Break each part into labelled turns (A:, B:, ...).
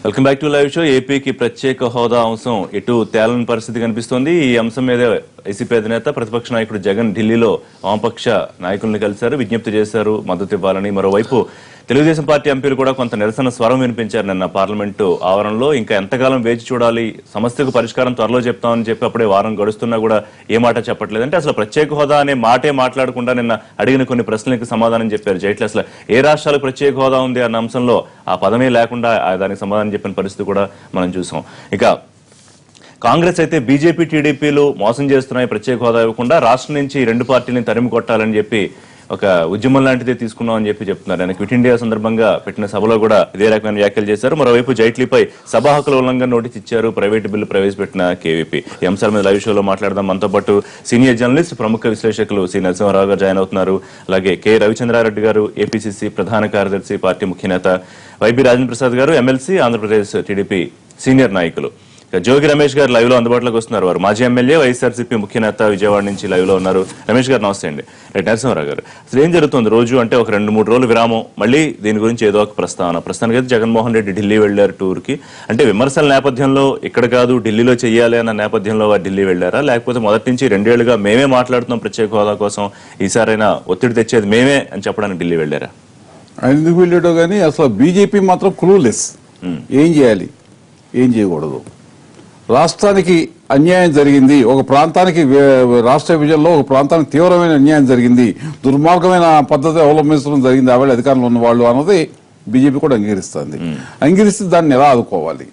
A: Welcome back to live show. ఏపీకి ప్రత్యేక హోదా అంశం ఎటు తేలని పరిస్థితి కనిపిస్తోంది. ఈ అంశం మీద వైసీపీ అధినేత ప్రతిపక్ష నాయకుడు జగన్ ఢిల్లీలో వామపక్ష నాయకులను కలిశారు, విజ్ఞప్తి చేశారు మద్దతు ఇవ్వాలని. మరోవైపు తెలుగుదేశం పార్టీ ఎంపీలు కూడా కొంత నిరసన స్వరం వినిపించారు నిన్న పార్లమెంటు ఆవరణలో. ఇంకా ఎంతకాలం వేచి చూడాలి, సమస్యకు పరిష్కారం త్వరలో చెప్తామని చెప్పి అప్పుడే వారం గడుస్తున్నా కూడా ఏ మాట చెప్పట్లేదు. అంటే అసలు ప్రత్యేక హోదా అనే మాటే మాట్లాడకుండా నిన్న అడిగిన కొన్ని ప్రశ్నలకు సమాధానం చెప్పారు జైట్లీ. అసలు ఏ రాష్ట్రాలకు ప్రత్యేక హోదా ఉంది అన్న అంశంలో ఆ పదమే లేకుండా దానికి సమాధానం చెప్పిన పరిస్థితి కూడా మనం చూసాం. ఇక కాంగ్రెస్ అయితే బీజేపీ టీడీపీలు మోసం చేస్తున్నాయి, ప్రత్యేక హోదా ఇవ్వకుండా రాష్ట్రం నుంచి రెండు పార్టీలను తరిమి కొట్టాలని చెప్పి ఒక ఉద్యమం లాంటిదే తీసుకున్నామని చెప్పి చెప్తున్నారు. ఆయన క్విట్ ఇండియా సందర్భంగా పెట్టిన సభలో కూడా ఇదే రకమైన వ్యాఖ్యలు చేశారు. మరోవైపు జైట్లీపై సభా హక్కుల ఉల్లంఘన నోటీస్ ఇచ్చారు ప్రైవేటు బిల్లు ప్రవేశపెట్టిన కేవీపీ. ఈ అంశాల మీద లైవ్ షోలో మాట్లాడదాం. మనతో పాటు సీనియర్ జర్నలిస్ట్, ప్రముఖ విశ్లేషకులు సి నరసింహారావు గారు జాయిన్ అవుతున్నారు. అలాగే కె రవిచంద్రారెడ్డి గారు, ఏపీసీసీ ప్రధాన కార్యదర్శి, పార్టీ ముఖ్య నేత, వైబీ రాజేంద్ర ప్రసాద్ గారు, ఎమ్మెల్సీ, ఆంధ్రప్రదేశ్ టీడీపీ సీనియర్ నాయకులు. జోగి రమేష్ గారు లైవ్ లో అందుబాటులోకి వస్తున్నారు. వారు మాజీ ఎమ్మెల్యే, వైఎస్ఆర్సీపీ ముఖ్య నేత, విజయవాడ నుంచి లైవ్ లో ఉన్నారు. రమేష్ గారు నమస్తే అండి. నరసింహారావు గారు, అసలు ఏం జరుగుతుంది రోజు అంటే ఒక 2-3 రోజులు విరామం, మళ్ళీ దీని గురించి ఏదో ఒక ప్రస్తుతానికైతే జగన్మోహన్ రెడ్డి ఢిల్లీ వెళ్లారు టూర్ కి. అంటే విమర్శల నేపథ్యంలో ఇక్కడ కాదు ఢిల్లీలో చెయ్యాలి అన్న నేపథ్యంలో వారు ఢిల్లీ వెళ్లారా, లేకపోతే మొదటి నుంచి 2 ఏళ్లుగా మేమే మాట్లాడుతున్నాం ప్రత్యేక హోదా కోసం, ఈసారైనా ఒత్తిడి తెచ్చేది మేమే అని చెప్పడానికి ఢిల్లీ వెళ్లారా?
B: ఆయన ఎందుకు వెళ్ళాడో కానీ అసలు బీజేపీ మాత్రం క్లూలెస్. ఏం చేయాలి, ఏం చేయకూడదు. రాష్ట్రానికి అన్యాయం జరిగింది, ఒక ప్రాంతానికి రాష్ట్ర విభజనలో ఒక ప్రాంతానికి తీవ్రమైన అన్యాయం జరిగింది, దుర్మార్గమైన పద్ధతి అవలంబించడం జరిగింది ఆవిడ అధికారంలో ఉన్న వాళ్ళు అన్నది బీజేపీ కూడా అంగీకరిస్తుంది. అంగీకరిస్తే దాన్ని ఎలా ఆదుకోవాలి,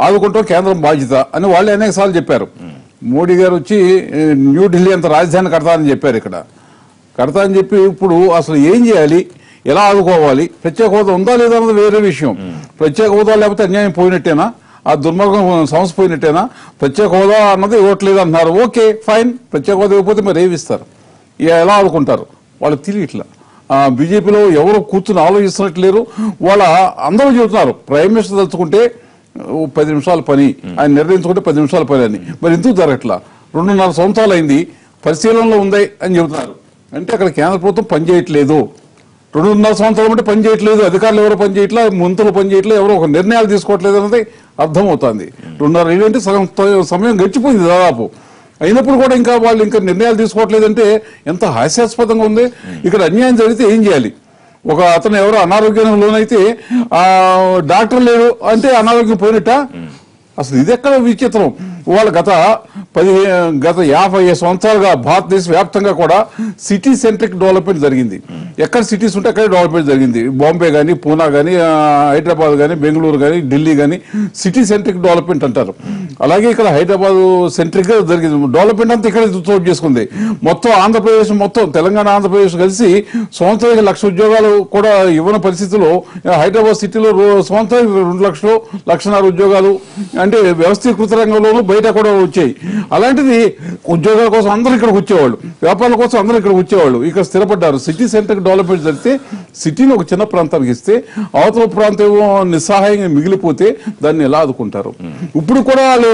B: ఆదుకుంటాం కేంద్రం బాధ్యత అని వాళ్ళే అనేక సార్లు చెప్పారు. మోడీ గారు వచ్చి న్యూఢిల్లీ అంత రాజధాని కడతానని చెప్పారు. ఇక్కడ కడతా అని చెప్పి ఇప్పుడు అసలు ఏం చేయాలి, ఎలా ఆదుకోవాలి, ప్రత్యేక హోదా ఉందా లేదా అన్నది వేరే విషయం. ప్రత్యేక హోదా లేకపోతే అన్యాయం పోయినట్టేనా, ఆ దుర్మార్గం సమస్య పోయినట్టేనా? ప్రత్యేక హోదా అన్నది ఇవ్వట్లేదు అంటున్నారు, ఓకే ఫైన్. ప్రత్యేక హోదా ఇవ్వకపోతే మరి ఏమిస్తారు, ఎలా ఆడుకుంటారు వాళ్ళకి తెలియట్లా. బీజేపీలో ఎవరు కూర్చుని ఆలోచిస్తున్నట్లేరు. వాళ్ళ అందరూ చెబుతున్నారు ప్రైమ్ మినిస్టర్ తలుచుకుంటే 10 నిమిషాల పని, ఆయన నిర్ణయించుకుంటే 10 నిమిషాల పని అని. మరి ఎందుకు జరగట్లా? 2.5 సంవత్సరాలు అయింది, పరిశీలనలో ఉంది అని చెబుతున్నారు. అంటే అక్కడ కేంద్ర ప్రభుత్వం పనిచేయట్లేదు. 2.5 సంవత్సరాలు అంటే పని చేయట్లేదు, అధికారులు ఎవరో పని చేయట్లా, మంత్రులు పని చేయట్లేదు, ఎవరో ఒక నిర్ణయాలు తీసుకోవట్లేదు అన్నది అర్థమవుతుంది. 2.5 ఏళ్ళు అంటే సగం సమయం గడిచిపోయింది దాదాపు. అయినప్పుడు కూడా ఇంకా వాళ్ళు ఇంకా నిర్ణయాలు తీసుకోవట్లేదంటే ఎంత హాస్యాస్పదంగా ఉంది. ఇక్కడ అన్యాయం జరిగితే ఏం చేయాలి? ఒక అతను ఎవరో అనారోగ్యం లోనైతే డాక్టర్ లేడు అంటే అనారోగ్యం పోయినట్ట. అసలు ఇది ఎక్కడ విచిత్రం. వాళ్ళు గత 50 సంవత్సరాలుగా భారతదేశ వ్యాప్తంగా కూడా సిటీ సెంట్రిక్ డెవలప్మెంట్ జరిగింది. ఎక్కడ సిటీస్ ఉంటే అక్కడే డెవలప్మెంట్ జరిగింది. బాంబే కానీ, పూనా కానీ, హైదరాబాద్ కానీ, బెంగళూరు కానీ, ఢిల్లీ కానీ సిటీ సెంట్రిక్ డెవలప్మెంట్ అంటారు. అలాగే ఇక్కడ హైదరాబాద్ సెంట్రిక్ గా జరిగింది. డెవలప్మెంట్ అంతా ఇక్కడ చోటు చేసుకుంది. మొత్తం ఆంధ్రప్రదేశ్, మొత్తం తెలంగాణ, ఆంధ్రప్రదేశ్ కలిసి సంవత్సరానికి 1,00,000 ఉద్యోగాలు కూడా ఇవ్వని పరిస్థితుల్లో హైదరాబాద్ సిటీలో సంవత్సరానికి 2 లక్షలు, 1,50,000 ఉద్యోగాలు అంటే వ్యవస్థీకృత రంగంలోనూ బయట కూడా వచ్చాయి. అలాంటిది ఉద్యోగాల కోసం అందరూ ఇక్కడికి వచ్చేవాళ్ళు, వ్యాపారాల కోసం అందరూ ఇక్కడికి వచ్చేవాళ్ళు, ఇక్కడ స్థిరపడ్డారు. సిటీ సెంటర్ డెవలప్మెంట్ జరిగితే సిటీని ఒక చిన్న ప్రాంతానికి ఇస్తే అవతల ప్రాంతం నిస్సహాయంగా మిగిలిపోతే దాన్ని ఎలా ఆదుకుంటారు? ఇప్పుడు కూడా వాళ్ళు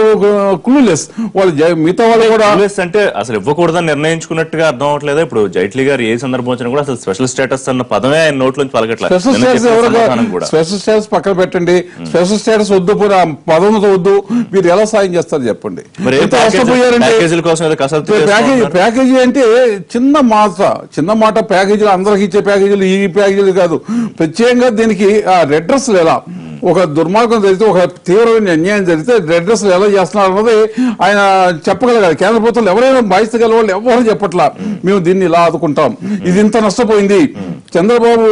B: క్లూలెస్. వాళ్ళు మిగతా వాళ్ళు కూడా
A: అంటే అసలు ఇవ్వకూడదని నిర్ణయించుకున్నట్టుగా అర్థం అవట్లేదు. ఇప్పుడు జైట్లీ గారు ఏ సందర్భం వచ్చినా కూడా అసలు స్పెషల్ స్టేటస్ అన్న పదమే ఆయన నోట్లోంచి పలకట్లేదు.
B: స్పెషల్ స్టేటస్ పక్కన పెట్టండి, స్పెషల్ స్టేటస్ వద్దు, పదవులతో వద్దు, మీరు ఎలా సాయం చేస్తారు చెప్పండి. ప్యాకేజీ అంటే చిన్న మాట. ప్యాకేజీలు అందరికి ఇచ్చే ప్యాకేజీలు ఈ ప్యాకేజీలు కాదు. ప్రత్యేకంగా దీనికి రెడ్రెస్ ఎలా, ఒక దుర్మార్గం జరిగితే, ఒక తీవ్రమైన అన్యాయం జరిగితే రెడ్రెస్ ఎలా చేస్తున్నారు అన్నది ఆయన చెప్పగలగాలి. కేంద్ర ప్రభుత్వం ఎవరైనా బాధ్యత గల వాళ్ళు ఎవరు చెప్పట్లా, మేము దీన్ని ఇలా ఆదుకుంటాం, ఇది ఇంత నష్టపోయింది. చంద్రబాబు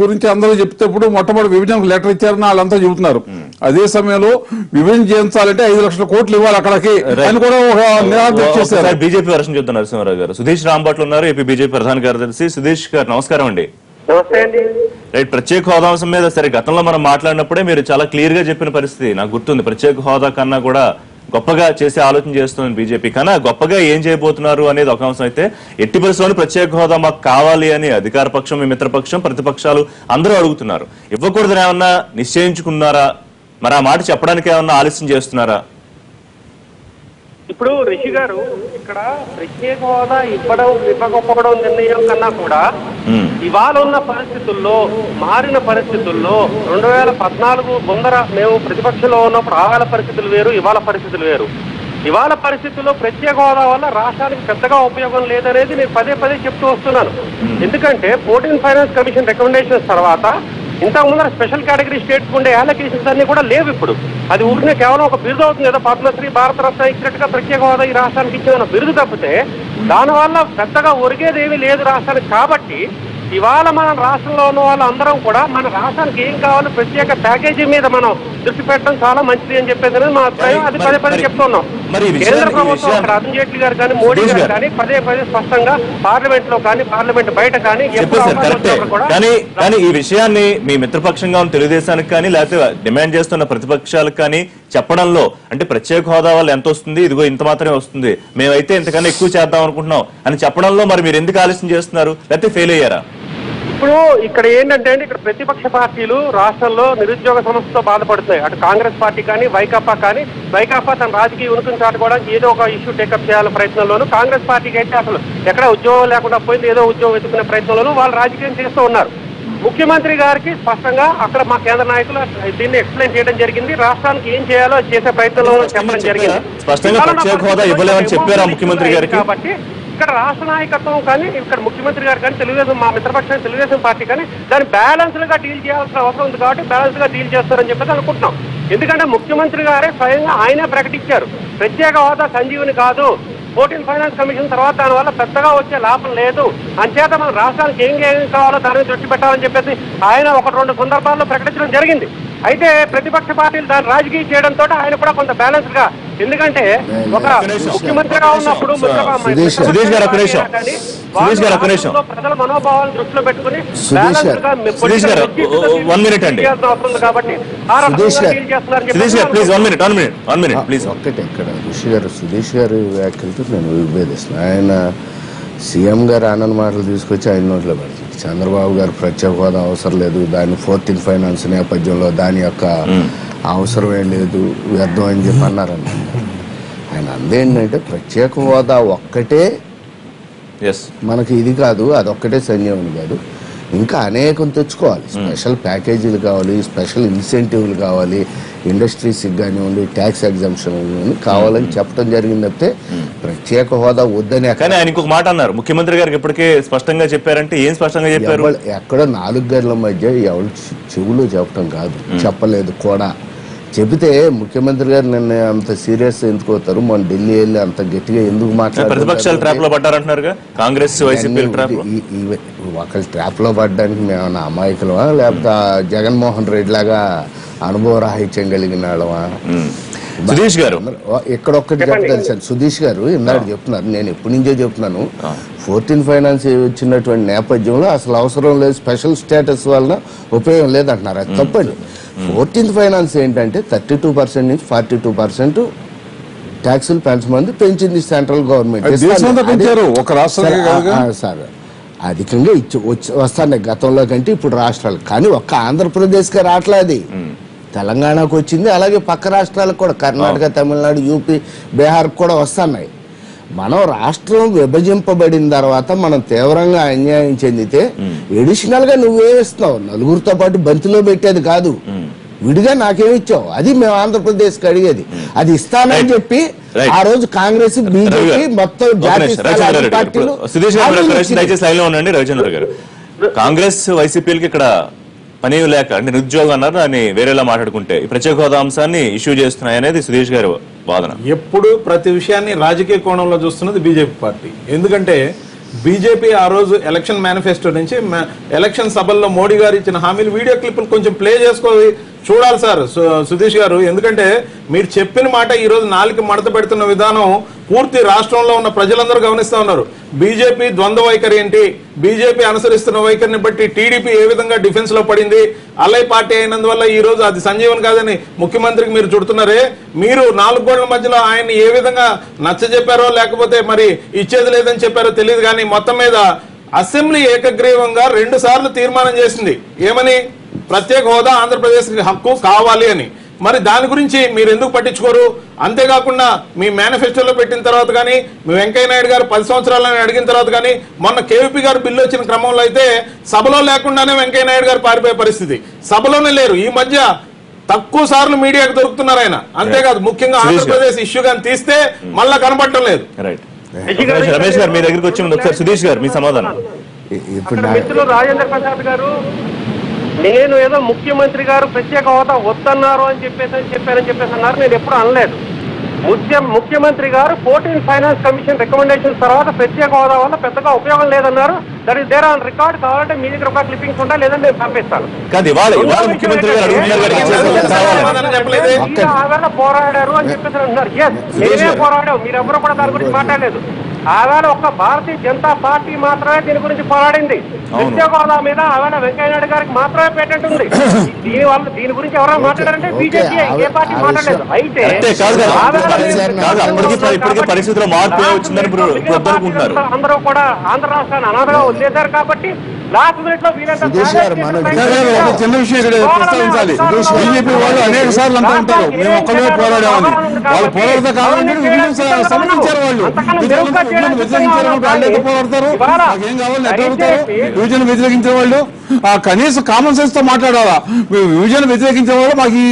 B: గురించి అందరూ చెప్తేప్పుడు మొట్టమొదటి విభజనకు లెటర్ ఇచ్చారని వాళ్ళంతా చెబుతున్నారు. అదే సమయంలో విభజన చేయించాలంటే 5 లక్షల కోట్లు ఇవ్వాలి అక్కడికి అని కూడా ఒక నిరాదరణ చేశారు.
A: బీజేపీ వర్షం చెప్తున్నారు. నరసింహారావు గారు, సుధీష్ రాంబాట్లు ఉన్నారు, ఏపీ బీజేపీ ప్రధాన కార్యదర్శి. సుధీష్ గారు నమస్కారం అండి. రైట్, ప్రత్యేక హోదా అంశం మీద సరే గతంలో మనం మాట్లాడినప్పుడే మీరు చాలా క్లియర్ గా చెప్పిన పరిస్థితి నాకు గుర్తుంది. ప్రత్యేక హోదా కన్నా కూడా గొప్పగా చేసే ఆలోచన చేస్తుంది బీజేపీ, కన్నా గొప్పగా ఏం చేయబోతున్నారు అనేది ఒక అంశం అయితే, ఎట్టి పరిస్థితుల్లో ప్రత్యేక హోదా మాకు కావాలి అని అధికార పక్షం, మిత్రపక్షం, ప్రతిపక్షాలు అందరూ అడుగుతున్నారు. ఇవ్వకూడదని ఏమన్నా నిశ్చయించుకున్నారా? మరి ఆ మాట చెప్పడానికి ఏమన్నా ఆలస్యం చేస్తున్నారా?
C: ఇప్పుడు రిషి గారు ఇక్కడ ప్రత్యేక హోదా ఇవ్వకపోవడం నిర్ణయం కన్నా కూడా ఇవాళ ఉన్న పరిస్థితుల్లో, మారిన పరిస్థితుల్లో 2014 ముందర మేము ప్రతిపక్షంలో ఉన్నప్పుడు ఆవేళ పరిస్థితులు వేరు, ఇవాళ పరిస్థితులు వేరు. ఇవాళ పరిస్థితుల్లో ప్రత్యేక హోదా వల్ల రాష్ట్రానికి పెద్దగా ఉపయోగం లేదనేది నేను పదే పదే చెప్తూ వస్తున్నాను. ఎందుకంటే 14 ఫైనాన్స్ కమిషన్ రికమెండేషన్స్ తర్వాత ఇంతకు ముందర స్పెషల్ కేటగిరీ స్టేట్స్ ఉండే అలొకేషన్స్ అన్ని కూడా లేవు. ఇప్పుడు అది ఊరినే కేవలం ఒక బిరుదు అవుతుంది కదా, పద్మశ్రీ, భారతరత్న ఇచ్చినట్టుగా ప్రత్యేక హోదా ఈ రాష్ట్రానికి ఇచ్చిన బిరుదు తప్పితే దానివల్ల పెద్దగా ఒరిగేదేమీ లేదు రాష్ట్రానికి. కాబట్టి ఇవాళ మన రాష్ట్రంలో ఉన్న వాళ్ళందరం కూడా మన రాష్ట్రానికి ఏం కావాలో ప్రత్యేక ప్యాకేజీ మీద మనం దృష్టి పెట్టడం చాలా మంచిది అని చెప్పేది మా అభిప్రాయం. అది పదే పదే చెప్తున్నాం. కేంద్ర ప్రభుత్వం అక్కడ అరుణ్ జైట్లీ గారు కానీ, మోడీ గారు కానీ పదే పదే స్పష్టంగా పార్లమెంట్ లో కానీ, పార్లమెంట్ బయట కానీ
A: కానీ ఈ విషయాన్ని మీ మిత్రపక్షంగా ఉన్న తెలుగుదేశానికి కానీ లేకపోతే డిమాండ్ చేస్తున్న ప్రతిపక్షాలకు కానీ చెప్పడంలో, అంటే ప్రత్యేక హోదా వల్ల ఎంత వస్తుంది, ఇదిగో ఇంత మాత్రమే వస్తుంది, మేమైతే ఇంతకన్నా ఎక్కువ చేద్దాం అనుకుంటున్నాం అని చెప్పడంలో మరి మీరు ఎందుకు ఆలస్యం చేస్తున్నారు, లేకపోతే ఫెయిల్ అయ్యారా?
C: ఇప్పుడు ఇక్కడ ఏంటంటే ఇక్కడ ప్రతిపక్ష పార్టీలు రాష్ట్రంలో నిరుద్యోగ సమస్యతో బాధపడుతున్నాయి. అటు కాంగ్రెస్ పార్టీ కానీ, వైకాపా కానీ, వైకాపా తన రాజకీయ ఉనికిని చాటుకోవడానికి ఏదో ఒక ఇష్యూ టేకప్ చేయాలనే ప్రయత్నంలోనూ, కాంగ్రెస్ పార్టీకి అయితే అసలు ఎక్కడ ఉద్యోగం లేకుండా పోయింది, ఏదో ఉద్యోగం వెతుకునే ప్రయత్నంలోనూ వాళ్ళు రాజకీయం చేస్తూ ఉన్నారు. ముఖ్యమంత్రి గారికి స్పష్టంగా అక్కడ మా కేంద్ర నాయకులు దీన్ని ఎక్స్ప్లెయిన్ చేయడం జరిగింది. రాష్ట్రానికి ఏం చేయాలో చేసే ప్రయత్నంలో చెప్పడం జరిగింది. కాబట్టి ఇక్కడ రాష్ట్ర నాయకత్వం కానీ, ఇక్కడ ముఖ్యమంత్రి గారు కానీ, తెలుగుదేశం మా మిత్రపక్షం తెలుగుదేశం పార్టీ కానీ దాన్ని బ్యాలెన్స్డ్ గా డీల్ చేయాల్సిన అవసరం ఉంది. కాబట్టి బ్యాలెన్స్ గా డీల్ చేస్తారని చెప్పేసి అనుకుంటున్నాం. ఎందుకంటే ముఖ్యమంత్రి గారే స్వయంగా ఆయనే ప్రకటించారు ప్రత్యేక హోదా సంజీవుని కాదు, 14 ఫైనాన్స్ కమిషన్ తర్వాత దానివల్ల పెద్దగా వచ్చే లాభం లేదు, అంచేత మన రాష్ట్రానికి ఏం కావాలో దాని మీద దృష్టి పెట్టాలని చెప్పేసి ఆయన 1-2 సందర్భాల్లో ప్రకటించడం జరిగింది. అయితే ప్రతిపక్ష పార్టీలు దాన్ని రాజకీయం చేయడంతో ఆయన కూడా కొంత బ్యాలెన్స్ గా, ఎందుకంటే ఒక ముఖ్యమంత్రిగా ఉన్నప్పుడు ప్రజల మనోభావాలను దృష్టిలో పెట్టుకుని బ్యాలెన్స్ గా కాబట్టి
D: ఒక్కటే ఇక్కడ ఋషి గారు, సుధీష్ గారు వ్యాఖ్యలతో నేను విభేదిస్తున్నాను. ఆయన సీఎం గారు ఆనంద్ మాటలు తీసుకొచ్చి ఆయన నోట్లో పెడుతుంది. చంద్రబాబు గారు ప్రత్యేక హోదా అవసరం లేదు, దాని 14 ఫైనాన్స్ నేపథ్యంలో దాని యొక్క అవసరమే లేదు, వ్యర్థం అని చెప్పి అన్నారన్న. ఆయన అందేంటంటే ప్రత్యేక హోదా ఒక్కటే మనకి ఇది కాదు, అదొక్కటే సంజీవని కాదు, ఇంకా అనేకం తెచ్చుకోవాలి. స్పెషల్ ప్యాకేజీలు కావాలి, స్పెషల్ ఇన్సెంటివ్లు కావాలి, ఇండస్ట్రీస్కి కానివ్వండి, ట్యాక్స్ ఎగ్జంప్షన్ కావాలని చెప్పడం జరిగింది తప్పితే ప్రత్యేక హోదా వద్దని.
A: కానీ ఆయన ఇంకొక మాట అన్నారు, ముఖ్యమంత్రి గారికి ఇప్పటికే స్పష్టంగా చెప్పారంటే ఏం స్పష్టంగా చెప్పారు?
D: ఎక్కడ 4 గంటల మధ్య ఎవరు చెవులు చెప్పడం కాదు, చెప్పలేదు కూడా. చెబితే ముఖ్యమంత్రి గారు నిన్న అంత సీరియస్ ఎందుకు అవుతారు, మన ఢిల్లీ వెళ్ళి అంత గట్టిగా ఎందుకు మాట్లాడారు?
A: ప్రతిపక్షాలు ట్రాప్ లో పడ్డారంటున్నారు, కాంగ్రెస్
D: ఒకళ్ళు ట్రాప్ లో పడ్డానికి మేమన్నా అమాయకులమా, లేకపోతే జగన్మోహన్ రెడ్డి లాగా అనుభవ రాహిత్యం కలిగిన వాళ్ళమా?
A: సుధీష్ గారు
D: ఇక్కడ ఒక్కటి చెప్తాను సార్. సుధీష్ గారు ఇందాక చెప్తున్నారు, నేను ఎప్పటి నుంచో చెప్తున్నాను, 14 ఫైనాన్స్ వచ్చినటువంటి నేపథ్యంలో అసలు అవసరం లేదు, స్పెషల్ స్టేటస్ వలన ఉపయోగం లేదంటున్నారు. అది తప్పండి. 14 ఫైనాన్స్ ఏంటంటే 32% నుంచి 42% ట్యాక్సులు పెంచమంది పెంచింది సెంట్రల్ గవర్నమెంట్. సార్ అధికంగా వస్తాయి గతంలో కంటే ఇప్పుడు రాష్ట్రాలు, కానీ ఒక్క ఆంధ్రప్రదేశ్కి రావట్లేదు, తెలంగాణకు వచ్చింది, అలాగే పక్క రాష్ట్రాలకు కూడా కర్ణాటక, తమిళనాడు, యూపీ, బీహార్ కూడా వస్తున్నాయి. మనం రాష్ట్రం విభజింపబడిన తర్వాత మనం తీవ్రంగా అన్యాయం చెందితే ఎడిషనల్ గా నువ్వేమిస్తున్నావు, నలుగురితో పాటు బంతిలో పెట్టేది కాదు, విడిగా నాకేమిచ్చావు, అది మేము ఆంధ్రప్రదేశ్కి అడిగేది. అది ఇస్తానని చెప్పి ఆ రోజు కాంగ్రెస్, బీజేపీ మొత్తం
A: రవిచంద్ర గారు, కాంగ్రెస్ వైసీపీలకి ఇక్కడ పని లేక అంటే నిరుద్యోగం అన్నారు, దాన్ని వేరేలా మాట్లాడుకుంటే ఈ ప్రత్యేక హోదా అంశాన్ని ఇష్యూ చేస్తున్నాయి అనేది సుధీష్ గారి వాదన.
E: ఎప్పుడు ప్రతి విషయాన్ని రాజకీయ కోణంలో చూస్తున్నది బీజేపీ పార్టీ. ఎందుకంటే బీజేపీ ఆ రోజు ఎలక్షన్ మేనిఫెస్టో నుంచి ఎలక్షన్ సభల్లో మోడీ గారు ఇచ్చిన హామీలు వీడియో క్లిప్పులు కొంచెం ప్లే చేసుకోవాలి, చూడాలి సార్ సుధీష్ గారు. ఎందుకంటే మీరు చెప్పిన మాట ఈ రోజు నాలుగు మడత పెడుతున్న విధానం పూర్తి రాష్ట్రంలో ఉన్న ప్రజలందరూ గమనిస్తా ఉన్నారు. బీజేపీ ద్వంద్వ వైఖరి ఏంటి, బీజేపీ అనుసరిస్తున్న వైఖరిని బట్టి టీడీపీ ఏ విధంగా డిఫెన్స్ లో పడింది, అల్లై పార్టీ అయినందువల్ల ఈ రోజు అది సంజీవన్ కాదని ముఖ్యమంత్రికి మీరు చుడుతున్నారే. మీరు 4 గోడల మధ్యలో ఆయన్ని ఏ విధంగా నచ్చ చెప్పారో లేకపోతే మరి ఇచ్చేది లేదని చెప్పారో తెలియదు, కానీ మొత్తం మీద అసెంబ్లీ ఏకగ్రీవంగా 2 సార్లు తీర్మానం చేసింది. ఏమని? ప్రత్యేక హోదా ఆంధ్రప్రదేశ్ హక్కు కావాలి అని. మరి దాని గురించి మీరు ఎందుకు పట్టించుకోరు? అంతేకాకుండా మీ మేనిఫెస్టోలో పెట్టిన తర్వాత కానీ, మీ వెంకయ్య నాయుడు గారు 10 సంవత్సరాలని అడిగిన తర్వాత కానీ, మొన్న కేవీపీ గారు బిల్లు వచ్చిన క్రమంలో అయితే సభలో లేకుండానే వెంకయ్య నాయుడు గారు పారిపోయే పరిస్థితి, సభలోనే లేరు. ఈ మధ్య తక్కువ సార్లు మీడియాకు దొరుకుతున్నారు ఆయన. అంతేకాదు ముఖ్యంగా ఆంధ్రప్రదేశ్ ఇష్యూ కానీ తీస్తే మళ్ళా కనబడటం లేదు.
A: రమేష్ గారు మీ దగ్గరికి వచ్చే ముందు ఒకసారి సుధీష్ గారు మీ సమాధానం.
C: మిత్రులు రాజేంద్ర ప్రసాద్ గారు, నేను ఏదో ముఖ్యమంత్రి గారు ప్రత్యేక హోదా వద్దన్నారు అని చెప్పేసి అన్నారు. నేను ఎప్పుడు అనలేదు. ముఖ్యమంత్రి గారు 14 ఫైనాన్స్ కమిషన్ రికమెండేషన్స్ తర్వాత ప్రత్యేక హోదా వల్ల పెద్దగా ఉపయోగం లేదన్నారు. That is there on record. కావాలంటే మీ దగ్గర ఒక క్లిప్పింగ్స్ ఉంటాయి, లేదంటే నేను పంపిస్తాను. ఆవేళ పోరాడారు అని చెప్పేసి అంటున్నారు. నేనే పోరాడావు, మీరెవరూ కూడా దాని గురించి మాట్లాడలేదు. ఆవేళ ఒక్క భారతీయ జనతా పార్టీ మాత్రమే దీని గురించి పోరాడింది. ప్రత్యేక హోదా మీద ఆవేళ వెంకయ్య నాయుడు గారికి మాత్రమే పేటెంట్ ఉంది. దీని గురించి ఎవరైనా మాట్లాడారంటే బీజేపీ, ఏ పార్టీ మాట్లాడలేదు. అయితే అందరూ కూడా ఆంధ్ర రాష్ట్రాన్ని అనాథగా వదిలేశారు కాబట్టి లాస్ట్ మినిట్ లో
B: చిన్న విషయం ఇక్కడ ప్రస్తావించాలి. బీజేపీ వాళ్ళు అనేక సార్లు అంటూ ఉంటారు మేము ఒక్కడే పోరాడామని. వాళ్ళు పోరాడతా కావాలంటే సమర్థించారు. వాళ్ళు వ్యతిరేకించారు, వాళ్ళు పోరాడతారు. ఏం కావాలి ఎట్లా అడుగుతారు? విభజన వ్యతిరేకించే వాళ్ళు కనీసం కామన్ సెన్స్ తో మాట్లాడాలా? విభజన వ్యతిరేకించే వాళ్ళు మాకు ఈ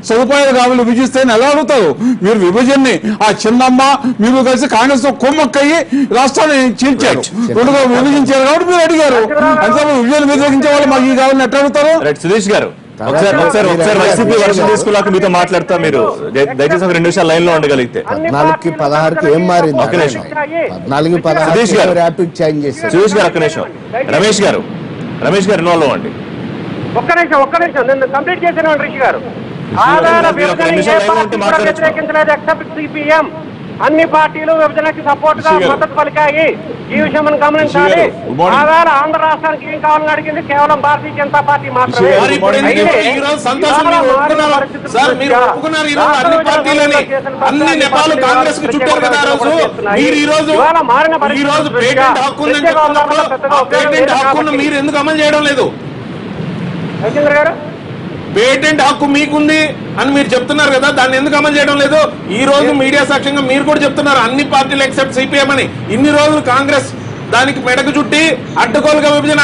B: సదుపాయాలు కావాలి విభజిస్తే ఎలా అడుగుతారు? మీరు విభజనని ఆ చిన్నమ్మ మీరు కలిసి కాంగ్రెస్ తో కొమ్మక్కయ్యి రాష్ట్రాన్ని చీల్చారు, రెండుగా విభజించారు కాబట్టి మీరు అడిగారు. అంతే విభజన వ్యతిరేకించే వాళ్ళు మాకు ఈ కావాలని ఎట్లా అడుగుతారు?
A: సుధీష్ గారు ఒకసారి వైసీపీ వర్షం తీసుకున్నాక మీతో మాట్లాడతా. మీరు దయచేసి ఒక 2 నిమిషాలు లైన్ లో ఉండగలిగితే.
D: 14కి 16కి ఏం మారింది? 14కి 16 ర్యాపిడ్ చేంజ్ చేశారు.
A: సుధీష్ గారు ఒక్క నిమిషం. రమేష్ గారు ఇన్వాల్వ్ అవ్వండి.
C: ఒక్క నిమిషం నేను కంప్లీట్ చేశాను. రిషి గారు వ్యతిరేకించలేదు ఎక్సెప్ట్ సిపిఎం. అన్ని పార్టీలు విభజనకి సపోర్ట్ గా మద్దతు పలికాయి. ఈ విషయం మనం గమనించాలి. ఆవేళ ఆంధ్ర రాష్ట్రానికి ఏం కావాలని అడిగింది కేవలం భారతీయ జనతా పార్టీ మాత్రమే.
E: మీరు ఎందుకు అమలు చేయడం లేదు?
C: రవిచంద్ర గారు
E: పేటెంట్ హక్కు మీకుంది అని మీరు చెప్తున్నారు కదా, దాన్ని ఎందుకు అమలు చేయడం లేదు? ఈ రోజు మీడియా సాక్ష్యంగా మీరు కూడా చెప్తున్నారు అన్ని పార్టీలు ఎక్సెప్ట్ సిపిఎం అని. ఇన్ని రోజులు కాంగ్రెస్ దానికి మెడకు చుట్టి అడ్డగోలుగా విభజన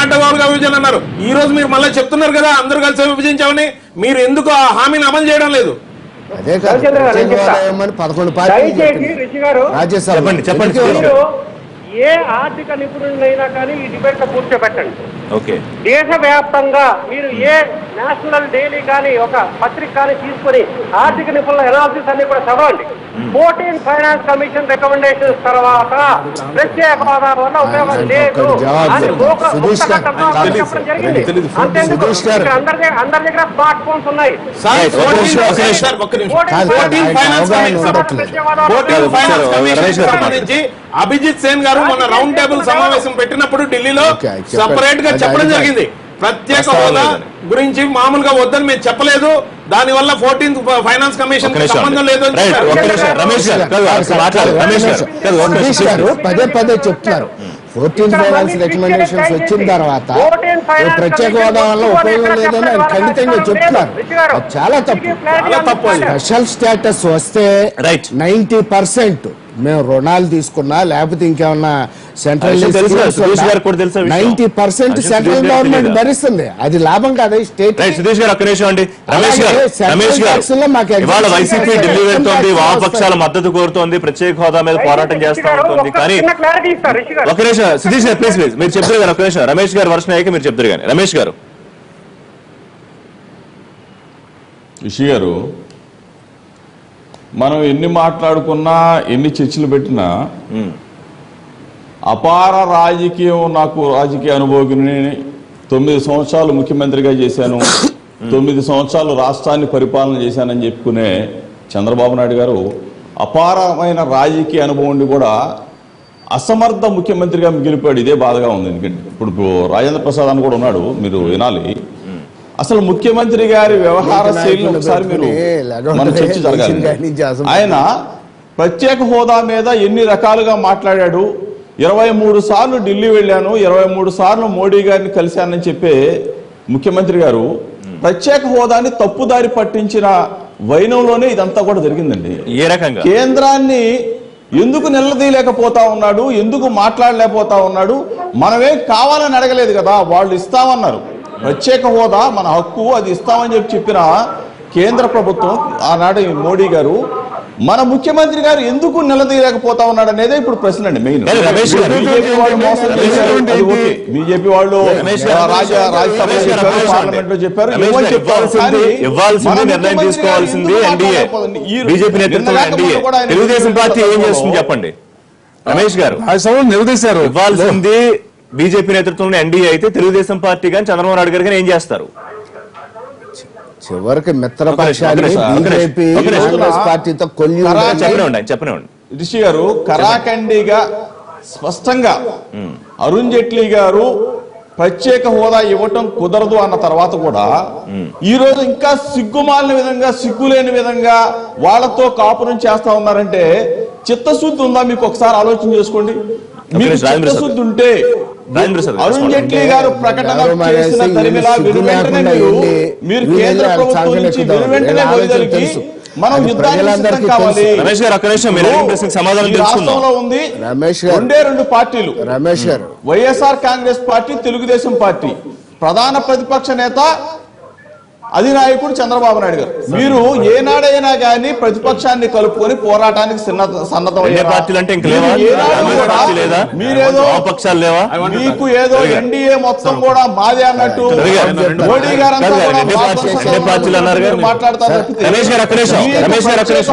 E: అన్నారు. ఈ రోజు మీరు మళ్ళీ చెప్తున్నారు కదా అందరూ కలిసి విభజించామని. మీరు ఎందుకు ఆ హామీని అమలు చేయడం లేదు?
C: ఏ ఆర్థిక నిపుణులైనా కానీ ఈ డిబేట్ లో కూర్చోబెట్టండి. దేశవ్యాప్తంగా మీరు ఏ నేషనల్ డైలీ కానీ ఒక పత్రిక కానీ తీసుకుని ఆర్థిక నిపుణుల అనాలిసిస్ అన్ని కూడా చదవండి. 14 ఫైనాన్స్ కమిషన్ రికమెండేషన్స్ తర్వాత ప్రత్యేక హోదా వల్ల ఉపయోగం లేదు అని చెప్పడం జరిగింది. అందరి దగ్గర స్మార్ట్ ఫోన్స్ ఉన్నాయి.
E: అభిజిత్ సేన్ గారు మొన్న రౌండ్ టేబుల్ సమావేశం పెట్టినప్పుడు ఢిల్లీలో సపరేట్ గా చెప్పడం జరిగింది. ప్రత్యేక హోదా గురించి మామూలుగా వద్దని మేము చెప్పలేదు, దానివల్ల 14th ఫైనాన్స్ కమిషన్ సంబంధం లేదు.
D: పదే చెప్తున్నారు 14th ఫైనాన్స్ రికమెండేషన్స్ వచ్చిన తర్వాత ప్రత్యేక హోదా వల్ల ఉపయోగం లేదని ఆయన ఖండితంగా చెప్తున్నారు. చాలా తప్పు. స్పెషల్ స్టేటస్ వస్తే 90% మేము రుణాలు తీసుకున్నా లేకపోతే ఇంకేమన్నా సెంట్రల్ 90% సెంట్రల్ గవర్నమెంట్ భరిస్తుంది. అది లాభం కాదు స్టేట్.
A: సుధీష్ గారు ఒక్క నిమిషం అండి. రమేష్ గారు ఇవాళ వైసీపీ ఢిల్లీ వెళ్తోంది, వామపక్షాల మద్దతు కోరుతోంది, ప్రత్యేక హోదా మీద పోరాటం చేస్తా ఉంటుంది. కానీ ఒక నిమిషం సుధీష్ గారు ప్లీజ్ మీరు చెప్తారు కానీ ఒక నిమిషం. రమేష్ గారు వర్షం అయ్యాక మీరు చెప్తారు కానీ. రమేష్ గారు
F: రిషి గారు మనం ఎన్ని మాట్లాడుకున్నా ఎన్ని చర్చలు పెట్టినా అపార రాజకీయ అనుభవజ్ఞుని 9 సంవత్సరాలు ముఖ్యమంత్రిగా చేశాను, 9 సంవత్సరాలు రాష్ట్రాన్ని పరిపాలన చేశానని చెప్పుకునే చంద్రబాబు నాయుడు గారు అపారమైన రాజకీయ అనుభవం ఉండి కూడా అసమర్థ ముఖ్యమంత్రిగా మిగిలిపోయాడు. ఇదే బాధగా ఉంది. ఎందుకంటే ఇప్పుడు రాజేంద్ర ప్రసాద్ అని కూడా ఉన్నాడు, మీరు వినాలి. అసలు ముఖ్యమంత్రి గారి వ్యవహార శైలిని ఒకసారి మీరు మన చర్చ జరగాలి. ఆయన ప్రత్యేక హోదా మీద ఎన్ని రకాలుగా మాట్లాడాడు. 23 సార్లు ఢిల్లీ వెళ్ళాను, 23 సార్లు మోడీ గారిని కలిశానని చెప్పే ముఖ్యమంత్రి గారు ప్రత్యేక హోదాని తప్పుదారి పట్టించిన వైనంలోనే ఇదంతా కూడా జరిగిందండి.
A: ఏ రకంగా
F: కేంద్రాన్ని ఎందుకు నిలదీయలేకపోతా ఉన్నాడు, ఎందుకు మాట్లాడలేకపోతా ఉన్నాడు? మనమేం కావాలని అడగలేదు కదా, వాళ్ళు ఇస్తామన్నారు. ప్రత్యేక హోదా మన హక్కు, అది ఇస్తామని చెప్పిన కేంద్ర ప్రభుత్వం ఆనాడు మోడీ గారు, మన ముఖ్యమంత్రి గారు ఎందుకు నిలదీయలేకపోతా ఉన్నాడు అనేదే ఇప్పుడు ప్రశ్న అండి. మెయిన్ బీజేపీ వాళ్ళు మోసం చేశారు, బీజేపీ వాళ్ళు పార్లమెంట్ లో చెప్పారు,
A: నిర్ణయం తీసుకోవాల్సింది ఎన్డీఏ, బీజేపీ నేతృత్వంలో ఎన్డీఏ. తెలుగుదేశం పార్టీ ఏం చేస్తుంది చెప్పండి రమేష్ గారు?
B: నిలదీశారు.
A: ఇవ్వాల్సింది బీజేపీ నేతృత్వంలో ఎన్డీఏ అయితే తెలుగుదేశం పార్టీ కానీ చంద్రబాబు నాయుడు గారు కానీ ఏం చేస్తారు?
D: చివరికి మిత్రపక్షాన్ని బీజేపీ కాంగ్రెస్ పార్టీతో
A: చెప్పనివ్వండి.
F: రిషి గారు కరాఖండిగా స్పష్టంగా అరుణ్ జైట్లీ గారు ప్రత్యేక హోదా ఇవ్వటం కుదరదు అన్న తర్వాత కూడా ఈ రోజు ఇంకా సిగ్గుమాలిన విధంగా, సిగ్గులేని విధంగా వాళ్ళతో కాపురం చేస్తా ఉన్నారంటే చిత్తశుద్ధి ఉందా మీకు? ఒకసారి ఆలోచన చేసుకోండి. మీకు చిత్తశుద్ధి ఉంటే అరుణ్ జైట్లీ గారు ప్రకటన చేసిన దరిమిలా వెనువెంటనే మీరు కేంద్ర ప్రభుత్వం నుంచి వెనువెంటనే బయలుదేరి మనం యుద్ధానికి సిద్ధం కావాలి. రాష్ట్రంలో ఉంది రెండు పార్టీలు,
D: రమేష్ గారు,
F: వైఎస్ఆర్ కాంగ్రెస్ పార్టీ, తెలుగుదేశం పార్టీ. ప్రధాన ప్రతిపక్ష నేత అధినాయకుడు చంద్రబాబు నాయుడు గారు. మీరు ఏనాడైనా కానీ ప్రతిపక్షాన్ని కలుపుకొని పోరాటానికి మీరేదో మీకు ఏదో ఎన్డీఏ మొత్తం కూడా మాదే అన్నట్టు మోడీ గారంతా మాట్లాడతారు.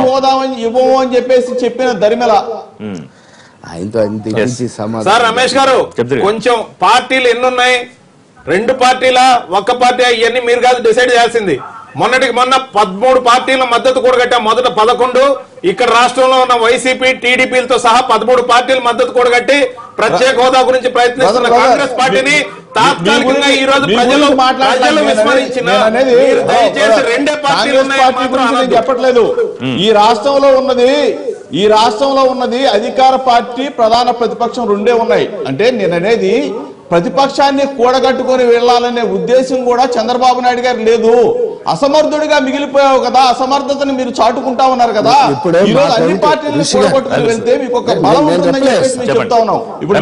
F: హోదా ఇవ్వము అని చెప్పేసి చెప్పిన దరిమెల
E: సార్. రమేష్ గారు, కొంచెం పార్టీలు ఎన్నున్నాయి? రెండు పార్టీల, ఒక్క పార్టీ, ఇవన్నీ మీరు కాదు డిసైడ్ చేయాల్సింది. మొన్నటికి మొన్న 13 పార్టీల మద్దతు కూడగట్టాం. మొదట 11, ఇక్కడ రాష్ట్రంలో ఉన్న వైసీపీ, టీడీపీలతో సహా 13 పార్టీలు మద్దతు కూడగట్టి ప్రత్యేక హోదా గురించి ప్రయత్నిస్తున్న కాంగ్రెస్ పార్టీని తాత్కాలికంగా ఈ రోజు ప్రజలు విస్మరించిన దయచేసి రెండే పార్టీలు
F: చెప్పట్లేదు. ఈ రాష్ట్రంలో ఉన్నది అధికార పార్టీ, ప్రధాన ప్రతిపక్షం రెండే ఉన్నాయి. అంటే నేననేది ప్రతిపక్షాన్ని కూడగట్టుకుని వెళ్లాలనే ఉద్దేశం కూడా చంద్రబాబు నాయుడు గారు లేదు. అసమర్థుడిగా మిగిలిపోయావు కదా, అసమర్థతను మీరు చాటుకుంటా ఉన్నారు కదా. ఈ రోజు అన్ని పార్టీలను కూడగట్టుకుని వెళ్తే మీకు ఒక బలం ఉంటుందని చెప్పేసి మేము చెప్తా ఉన్నాం. ఇప్పుడు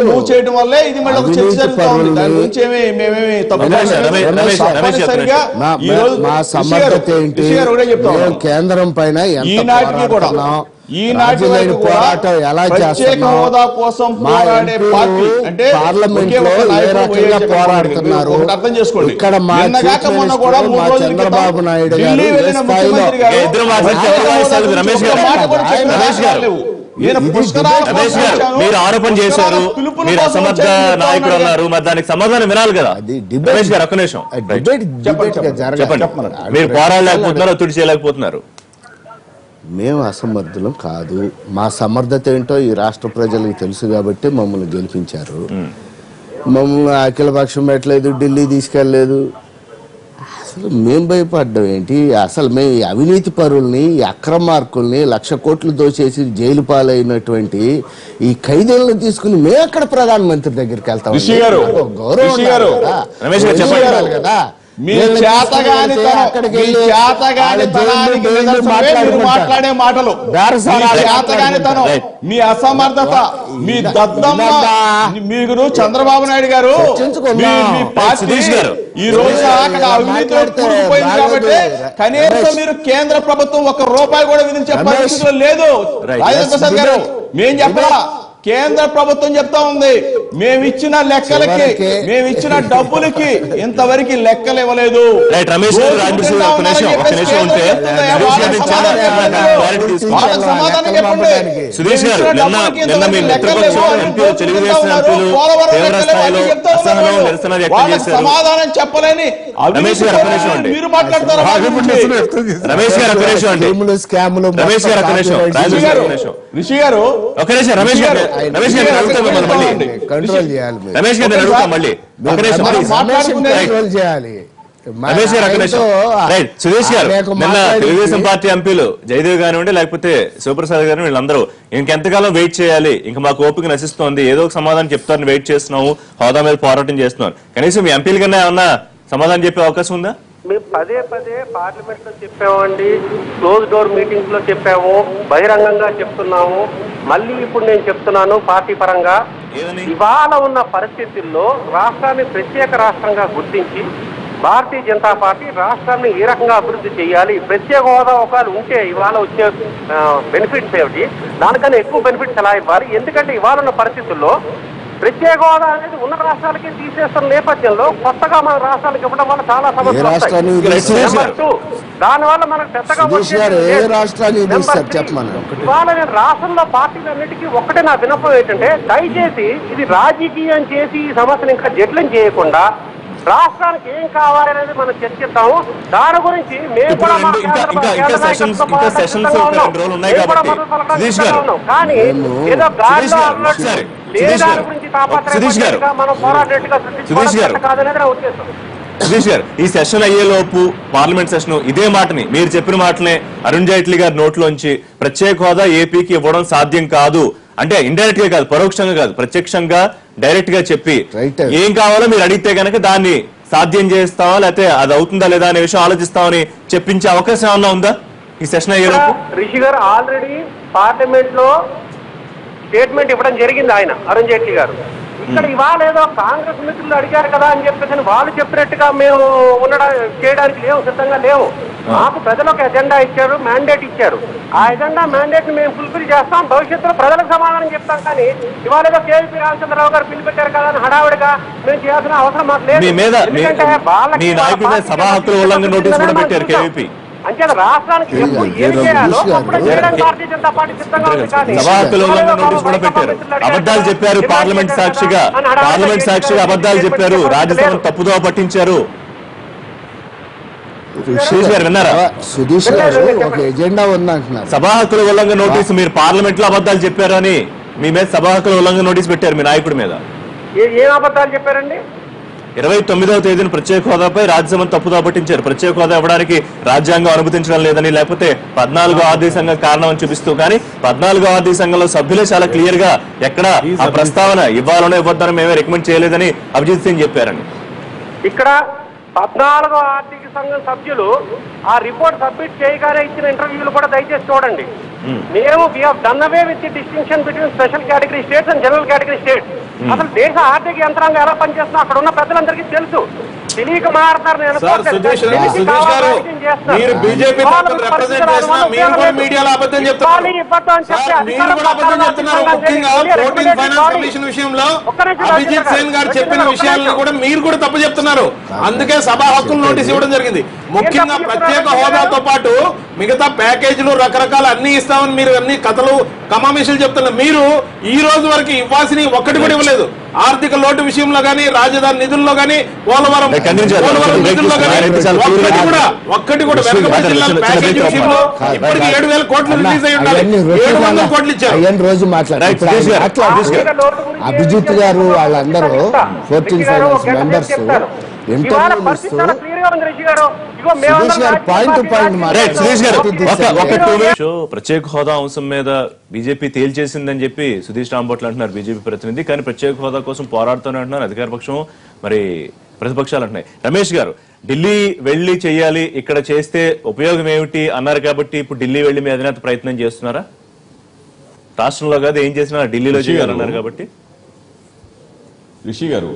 F: మూవ్ చేయడం వల్లే ఇది మళ్ళీ ఒక చర్చ జరుగుతా ఉంది. దాని గురించి మేమేమి తప్పనిసరిగా ఈ రోజు
D: కేంద్రం పైన
F: ఈనాటికి కూడా
D: పోరాటం ఎలా
F: ప్రత్యేక హోదా కోసం పోరాడే పార్టీ అంటే
D: పార్లమెంట్ లో ఏ రకంగా పోరాడుతున్నారు
F: అర్థం చేసుకోండి.
D: ఇక్కడ చంద్రబాబు నాయుడు
A: మీరు ఆరోపణ చేశారు, మీరు అసమర్థ నాయకుడు అన్నారు, మరి దానికి సమాధానం వినాలి కదా. రమేష్ గారు ఒక్క నిమిషం చెప్పండి. మీరు పోరాడలేకపోతున్నారు, ఒత్తిడి చేయలేకపోతున్నారు.
D: మేము అసమర్థులం కాదు. మా సమర్థత ఏంటో ఈ రాష్ట్ర ప్రజలకు తెలుసు కాబట్టి మమ్మల్ని గెలిపించారు. మమ్మల్ని అఖిలపక్షం పెట్టలేదు, ఢిల్లీ తీసుకెళ్ళలేదు. అసలు మేము భయపడ్డం ఏంటి? అసలు మేము అవినీతి పరుల్ని, అక్రమార్కుల్ని 1,00,000 కోట్లు దోచేసి జైలు పాలైనటువంటి ఈ ఖైదీలను తీసుకుని మేము అక్కడ ప్రధానమంత్రి దగ్గరికి వెళ్తాం. గౌరవం కదా.
F: మాట్లాడే మాటలు, మీ అసమర్థత, మీ దద్దమ్మ, మీరు చంద్రబాబు నాయుడు గారు మీ పార్టీ ఈ రోజు అక్కడ అవినీతిలో కూరుకుపోయింది కాబట్టి కనీసం మీరు కేంద్ర ప్రభుత్వం ₹1 కూడా విధించే పరిస్థితిలో లేదు. రాజేంద్ర ప్రసాద్ గారు, మేం చెప్పలా, కేంద్ర ప్రభుత్వం చెప్తా ఉంది. మేమిచ్చిన లెక్కలకి, మేమిచ్చిన డబ్బులకి ఇంతవరకు లెక్కలు ఇవ్వలేదు.
A: సమాధానం చెప్పండి. సుధీష్ గారు, నిన్న మీ
F: సమాధానం చెప్పలేని మీరు మాట్లాడతారు.
A: రమేష్ గారు
D: స్కాములు,
F: రిషి గారు,
A: రమేష్ గారు
D: కంట్రోల్ చేయాలి.
A: రమేష్ గారు అడుగుతాం మళ్ళీ.
D: చేయాలి.
A: రమేష్ గారు రైట్. సురేష్ గారు నిన్న తెలుగుదేశం పార్టీ ఎంపీలు జయదేవ్ కానివ్వండి లేకపోతే శివప్రసాద్ గారు వీళ్ళందరూ ఇంకెంతకాలం వెయిట్ చేయాలి, ఇంకా మాకు ఓపిక నశిస్తోంది, ఏదో ఒక సమాధానం చెప్తారని వెయిట్ చేస్తున్నాము, హోదా మీద పోరాటం చేస్తున్నాం, కనీసం మీ ఎంపీల కన్నా ఏమన్నా సమాధానం చెప్పే అవకాశం ఉందా?
C: మేము పదే పార్లమెంట్ లో చెప్పామండి, క్లోజ్ డోర్ మీటింగ్స్ లో చెప్పాము, బహిరంగంగా చెప్తున్నాము, మళ్ళీ ఇప్పుడు నేను చెప్తున్నాను పార్టీ పరంగా. ఇవాళ ఉన్న పరిస్థితుల్లో రాష్ట్రాన్ని ప్రత్యేక రాష్ట్రంగా గుర్తించి భారతీయ జనతా పార్టీ రాష్ట్రాన్ని ఏ రకంగా అభివృద్ధి చేయాలి, ప్రత్యేక హోదా ఒకవేళ ఉంటే ఇవాళ వచ్చే బెనిఫిట్స్ ఏమిటి, దానికన్నా ఎక్కువ బెనిఫిట్స్ ఎలా ఇవ్వాలి, ఎందుకంటే ఇవాళ ఉన్న పరిస్థితుల్లో ప్రత్యేక హోదా అనేది ఉన్న రాష్ట్రాలకి తీసేస్తున్న నేపథ్యంలో కొత్తగా మన రాష్ట్రాలకు ఇవ్వడం వల్ల చాలా సమస్యలు దానివల్ల మనకు పెద్దగా ఇవాళ నేను రాష్ట్రంలో పార్టీలన్నిటికీ ఒక్కటే నా విన్నపం ఏంటంటే దయచేసి ఇది రాజకీయం చేసి ఈ సమస్యను ఇంకా జట్లం చేయకుండా రాష్ట్రానికి ఏం కావాలనేది మనం చర్చిస్తాము. దాని గురించి మేము కూడా కానీ ఏదో గాలిలో దాని గురించి తాపత్రయంగా మనం పోరాటట్టుగా కాదనేది నా ఉద్దేశం.
A: సుధీష్ గారు, ఈ సెషన్ అయ్యేలోపు పార్లమెంట్ సెషన్ ఇదే మాటని మీరు చెప్పిన మాటనే అరుణ్ జైట్లీ గారి నోట్లోంచి ప్రత్యేక హోదా ఏపీకి ఇవ్వడం సాధ్యం కాదు అంటే ఇండైరెక్ట్ గా కాదు, పరోక్షంగా కాదు, ప్రత్యక్షంగా డైరెక్ట్ గా చెప్పి ఏం కావాలో మీరు అడిగితే కనుక దాన్ని సాధ్యం చేస్తావా లేకపోతే అది అవుతుందా లేదా అనే విషయం ఆలోచిస్తామని చెప్పించే అవకాశం ఏమన్నా ఉందా ఈ సెషన్ అయ్యేలోపు?
C: రిషి గారు ఆల్రెడీ పార్లమెంట్ లో స్టేట్మెంట్ ఇవ్వడం జరిగింది ఆయన అరుణ్ జైట్లీ గారు. ఇక్కడ ఇవాళ ఏదో కాంగ్రెస్ మిత్రులు అడిగారు కదా అని చెప్పేసి వాళ్ళు చెప్పినట్టుగా మేము చేయడానికి లేవు, సిద్ధంగా లేవు. మాకు ప్రజలు ఒక ఎజెండా ఇచ్చారు, మ్యాండేట్ ఇచ్చారు. ఆ ఎజెండా మ్యాండేట్ ని మేము ఫుల్ఫిల్ చేస్తాం, భవిష్యత్తులో ప్రజలకు సమాధానం చెప్తాం. కానీ ఇవాళ ఏదో కేవీపీ రామచంద్రరావు గారు పిలిపెట్టారు కదా అని హడావుడిగా మేము చేయాల్సిన అవసరం మాకు లేదు. అంటే రాష్ట్రానికి ఏం చేయాలో భారతీయ జనతా పార్టీ సిద్ధంగా ఉంది. కానీ
A: అబద్ధాలు చెప్పారు, పార్లమెంట్ సాక్షిగా అబద్ధాలు చెప్పారు, రాజ్యసభ తప్పుదోవ పట్టించారు.
D: సుధీష్ గారు ఒక ఎజెండా ఉందంటున్నారు.
A: సభా హక్కుల ఉల్లంఘన నోటీసు మీరు పార్లమెంట్ లో అబద్ధాలు చెప్పారు అని మీ మీద సభా హక్కుల ఉల్లంఘన నోటీసు పెట్టారు మీ నాయకుడి మీద.
C: ఏం అబద్ధాలు చెప్పారండి?
A: 29వ తేదీన ప్రత్యేక హోదాపై రాజ్యసభ తప్పుదోవ పట్టించారు. ప్రత్యేక హోదా ఇవ్వడానికి రాజ్యాంగం అనుమతించడం లేదని, లేకపోతే 14వ ఆర్థిక సంఘం కారణం అని చూపిస్తూ, కానీ 14వ ఆర్థిక సంఘంలో సభ్యులే చాలా క్లియర్ గా ఎక్కడ ఆ ప్రస్తావన ఇవ్వాలనో ఇవ్వద్దని మేమే రికమెండ్ చేయలేదని అభిజిత్ సింగ్ చెప్పారని.
C: ఇక్కడ 14వ ఆర్థిక సంఘం సభ్యులు ఆ రిపోర్ట్ సబ్మిట్ చేయగానే ఇచ్చిన ఇంటర్వ్యూలు కూడా దయచేసి చూడండి. మేము we have done away with the distinction between special category states and general category states. అసలు దేశ ఆర్థిక యంత్రాంగం ఎలా పనిచేస్తుందో అక్కడ ఉన్న పెద్దలందరికీ తెలుసు. తెలియక మాట్లాడతారు.
E: అభిజిత్ సేన్ గారు చెప్పిన విషయాలను కూడా మీరు కూడా తప్పు చెప్తున్నారు. అందుకే సభా హక్కులు నోటీస్ ఇవ్వడం జరిగింది. ముఖ్యంగా ప్రత్యేక హోదాతో పాటు మిగతా ప్యాకేజీలు రకరకాల అన్ని ఇస్తామని మీరు అన్ని కథలు కమామేషులు చెప్తున్నారు. మీరు ఈ రోజు వరకు ఇవ్వాల్సిన ఒక్కటి కూడా ఇవ్వలేదు. ఆర్థిక లోటు విషయంలో గానీ, రాజధాని నిధుల్లో గానీ, పోలవరం నిధుల్లో గానీ ఒక్కటి కూడా వెనకబడి జిల్లాల ప్యాకేజీ విషయంలో ఇప్పటికి 7,000 కోట్లు రిలీజ్ అయ్యి ఉండాలి. 700 కోట్లు ఇచ్చారు.
D: రోజు అభిజిత్ గారు వాళ్ళందరూ 14 ఫైనాన్స్ మెంబర్స్
A: ప్రత్యేక హోదా అంశం మీద బీజేపీ తేల్చేసిందని చెప్పి సుధీష్ రాంబోట్లు అంటున్నారు బీజేపీ ప్రతినిధి. కానీ ప్రత్యేక హోదా కోసం పోరాడుతూనే అంటున్నారు అధికార పక్షం, మరి ప్రతిపక్షాలు అంటున్నాయి. రమేష్ గారు, ఢిల్లీ వెళ్లి చేయాలి, ఇక్కడ చేస్తే ఉపయోగం ఏమిటి అన్నారు కాబట్టి ఇప్పుడు ఢిల్లీ వెళ్లి మీ అధినేత ప్రయత్నం చేస్తున్నారా? రాష్ట్రంలో కాదు ఏం చేసినా ఢిల్లీలో చేయాలన్నారు కాబట్టి.
F: రిషి గారు,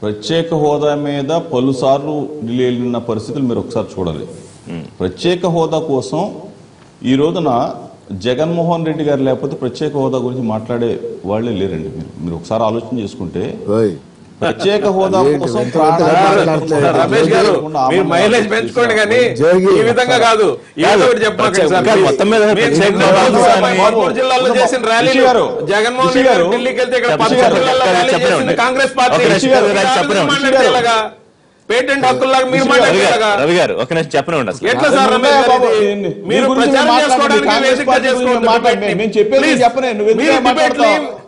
F: ప్రత్యేక హోదా మీద పలుసార్లు ఢిల్లీ వెళ్ళిన పరిస్థితులు మీరు ఒకసారి చూడాలి. ప్రత్యేక హోదా కోసం ఈ రోజున జగన్మోహన్ రెడ్డి గారు లేకపోతే ప్రత్యేక హోదా గురించి మాట్లాడే వాళ్ళే లేరండి. మీరు ఒకసారి ఆలోచన చేసుకుంటే ప్రత్యేక హోదా కోసం
E: రమేష్ గారు మీరు మైలేజ్ పెంచుకోండి కానీ ఈ విధంగా కాదు. ఏదో ఒకటి చెప్పండి. జిల్లాలో చేసిన ర్యాలీ జగన్మోహన్ రెడ్డి గారు ఢిల్లీకి వెళ్తే ఇక్కడ 14 జిల్లాల్లో ర్యాలీ చేసింది కాంగ్రెస్ పార్టీ. పేటెంట్ హక్కుల్లాగా మీరు మాట్లాడేలాగా
A: రవి గారు ఒక నిమిషం చెప్పనే ఉండదు.
E: ఎట్లా సార్ రమేష్ గారు మీరు ప్రచారం చేసుకోవడానికి వేదిక చేసుకోండి.